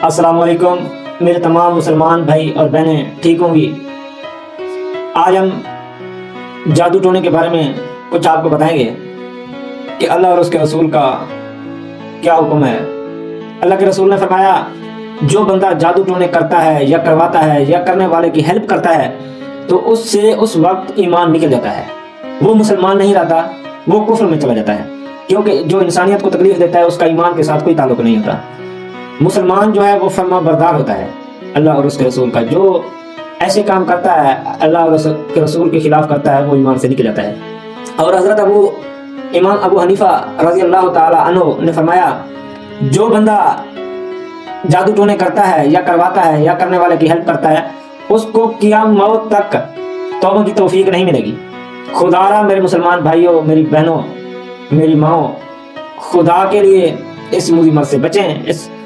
السلام علیکم میرے تمام مسلمان بھائی اور بہنیں ٹھیک ہوں گی۔ آج ہم جادو ٹونے کے بارے میں کچھ آپ کو بتائیں گے کہ اللہ اور اس کے رسول کا کیا حکم ہے۔ اللہ کے رسول نے فرمایا جو بندہ جادو ٹونے کرتا ہے یا کرواتا ہے یا کرنے والے کی ہیلپ کرتا ہے تو اس سے اس وقت ایمان نکل جاتا ہے، وہ مسلمان نہیں رہتا، وہ کفر میں چلا جاتا ہے، کیونکہ جو انسانیت کو تکلیف دیتا ہے اس کا ایمان کے ساتھ کوئی تعلق نہیں ہوتا۔ مسلمان جو ہے وہ فرما بردار ہوتا ہے اللہ اور اس کے رسول کا، جو ایسے کام کرتا ہے اللہ اور اس کے رسول کے خلاف کرتا ہے وہ ایمان سے نکل جاتا ہے۔ اور حضرت امام ابو حنیفہ رضی اللہ تعالی عنہ نے فرمایا جو بندہ جادو ٹونے کرتا ہے یا کرواتا ہے یا کرنے والے کی ہیلپ کرتا ہے اس کو قیام موت تک توبہ کی توفیق نہیں ملے گی۔ خدا را میرے مسلمان بھائیوں، میری بہنوں، میری ماؤں، خدا کے لیے اس مصیبت سے بچیں، اس